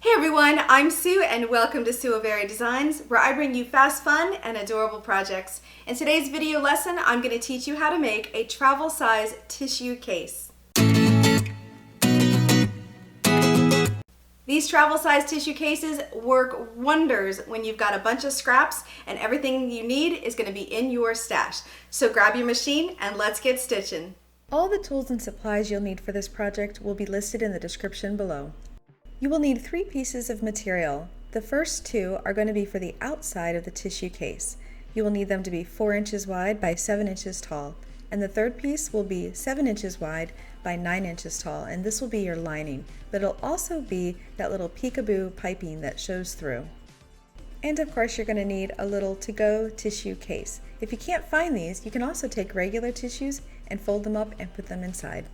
Hey everyone, I'm Sue and welcome to Sue Designs, where I bring you fast, fun, and adorable projects. In today's video lesson, I'm going to teach you how to make a travel size tissue case. These travel size tissue cases work wonders when you've got a bunch of scraps and everything you need is going to be in your stash. So grab your machine and let's get stitching. All the tools and supplies you'll need for this project will be listed in the description below. You will need 3 pieces of material. The first 2 are going to be for the outside of the tissue case. You will need them to be 4 inches wide by 7 inches tall. And the third piece will be 7 inches wide by 9 inches tall, and this will be your lining. But it'll also be that little peekaboo piping that shows through. And of course you're going to need a little to-go tissue case. If you can't find these, you can also take regular tissues and fold them up and put them inside.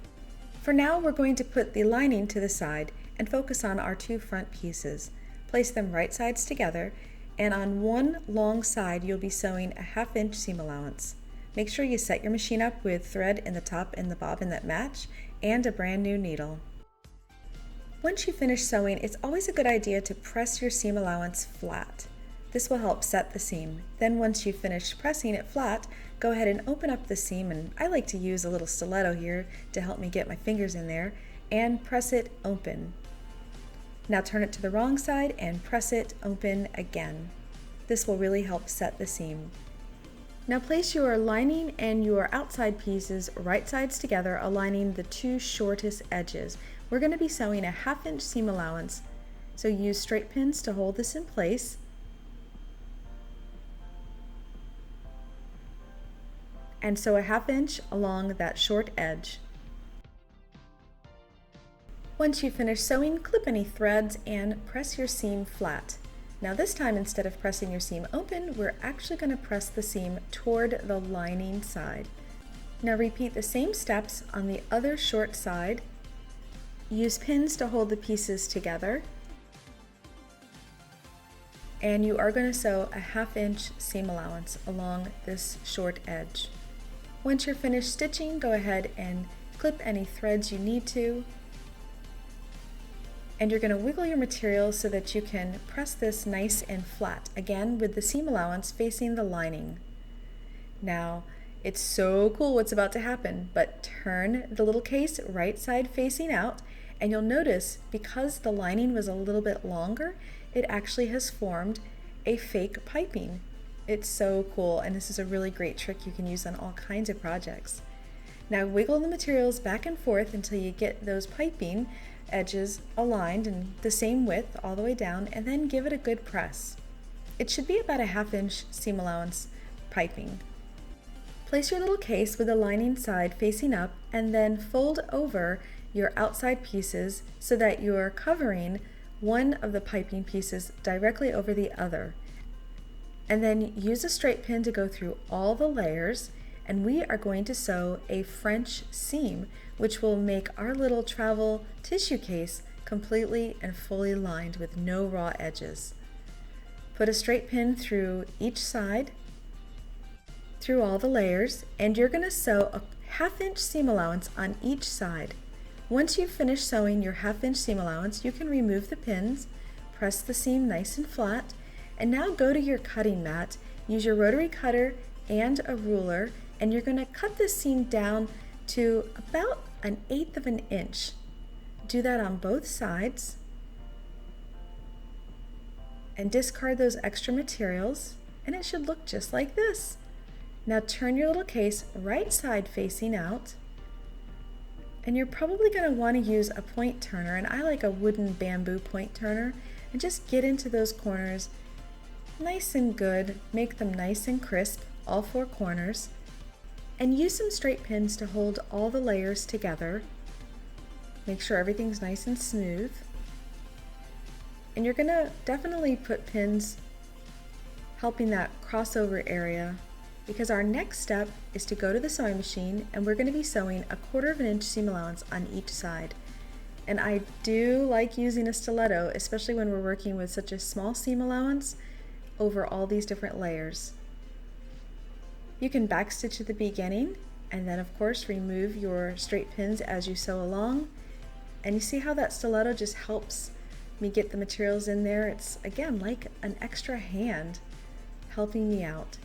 For now, we're going to put the lining to the side and focus on our 2 front pieces. Place them right sides together, and on one long side you'll be sewing a 1/2 inch seam allowance. Make sure you set your machine up with thread in the top and the bobbin that match, and a brand new needle. Once you finish sewing, it's always a good idea to press your seam allowance flat. This will help set the seam. Then once you've finished pressing it flat, go ahead and open up the seam, and I like to use a little stiletto here to help me get my fingers in there, and press it open. Now turn it to the wrong side and press it open again. This will really help set the seam. Now place your lining and your outside pieces right sides together, aligning the 2 shortest edges. We're going to be sewing a 1/2 inch seam allowance, so use straight pins to hold this in place. And sew a 1/2 inch along that short edge. Once you finish sewing, clip any threads and press your seam flat. Now this time, instead of pressing your seam open, we're actually going to press the seam toward the lining side. Now repeat the same steps on the other short side. Use pins to hold the pieces together. And you are going to sew a 1/2 inch seam allowance along this short edge. Once you're finished stitching, go ahead and clip any threads you need to. And you're going to wiggle your material so that you can press this nice and flat, again with the seam allowance facing the lining. Now, it's so cool what's about to happen, but turn the little case right side facing out, and you'll notice because the lining was a little bit longer, it actually has formed a fake piping. It's so cool, and this is a really great trick you can use on all kinds of projects. Now wiggle the materials back and forth until you get those piping edges aligned and the same width all the way down, and then give it a good press. It should be about a 1/2 inch seam allowance piping. Place your little case with the lining side facing up, and then fold over your outside pieces so that you're covering one of the piping pieces directly over the other. And then use a straight pin to go through all the layers, and we are going to sew a French seam, which will make our little travel tissue case completely and fully lined with no raw edges. Put a straight pin through each side, through all the layers, and you're going to sew a 1/2 inch seam allowance on each side. Once you've finished sewing your 1/2 inch seam allowance, you can remove the pins, press the seam nice and flat, and now go to your cutting mat, use your rotary cutter and a ruler, and you're going to cut this seam down to about 1/8 of an inch. Do that on both sides and discard those extra materials, and it should look just like this. Now turn your little case right side facing out, and you're probably going to want to use a point turner, and I like a wooden bamboo point turner, and just get into those corners nice and good. Make them nice and crisp, all 4 corners. And use some straight pins to hold all the layers together. Make sure everything's nice and smooth. And you're going to definitely put pins helping that crossover area, because our next step is to go to the sewing machine, and we're going to be sewing a 1/4 of an inch seam allowance on each side. And I do like using a stiletto, especially when we're working with such a small seam allowance over all these different layers. You can backstitch at the beginning, and then of course remove your straight pins as you sew along, and you see how that stiletto just helps me get the materials in there. It's, again, like an extra hand helping me out.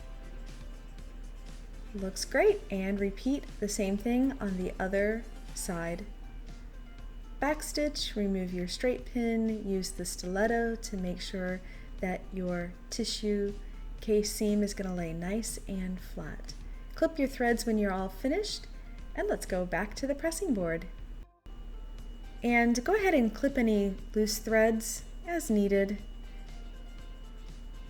Looks great, and repeat the same thing on the other side. Backstitch, remove your straight pin, use the stiletto to make sure that your tissue case seam is going to lay nice and flat. Clip your threads when you're all finished, and let's go back to the pressing board. And go ahead and clip any loose threads as needed.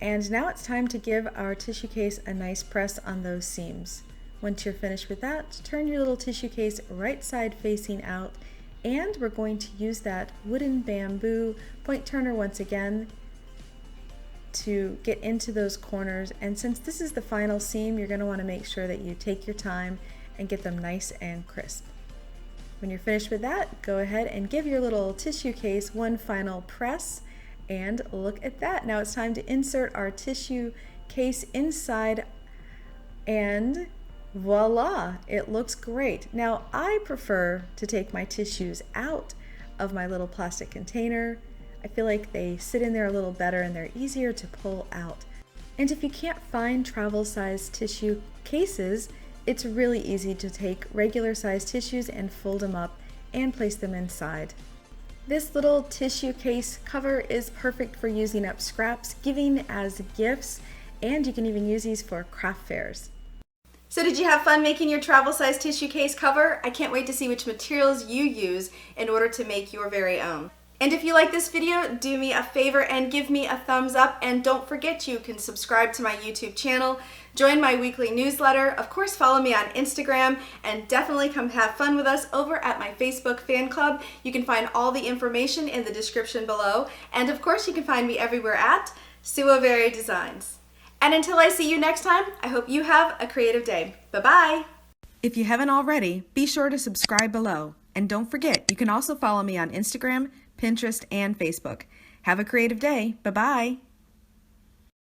And now it's time to give our tissue case a nice press on those seams. Once you're finished with that, turn your little tissue case right side facing out, and we're going to use that wooden bamboo point turner once again to get into those corners. And since this is the final seam, you're going to want to make sure that you take your time and get them nice and crisp. When you're finished with that, go ahead and give your little tissue case one final press, and look at that. Now it's time to insert our tissue case inside, and voila, it looks great. Now I prefer to take my tissues out of my little plastic container. I feel like they sit in there a little better and they're easier to pull out. And if you can't find travel size tissue cases, it's really easy to take regular size tissues and fold them up and place them inside. This little tissue case cover is perfect for using up scraps, giving as gifts, and you can even use these for craft fairs. So did you have fun making your travel size tissue case cover? I can't wait to see which materials you use in order to make your very own. And if you like this video, do me a favor and give me a thumbs up, and don't forget you can subscribe to my YouTube channel, join my weekly newsletter, of course follow me on Instagram, and definitely come have fun with us over at my Facebook fan club. You can find all the information in the description below, and of course you can find me everywhere at Sookie Designs. And until I see you next time, I hope you have a creative day. Bye-bye! If you haven't already, be sure to subscribe below. And don't forget, you can also follow me on Instagram, Pinterest, and Facebook. Have a creative day. Bye-bye.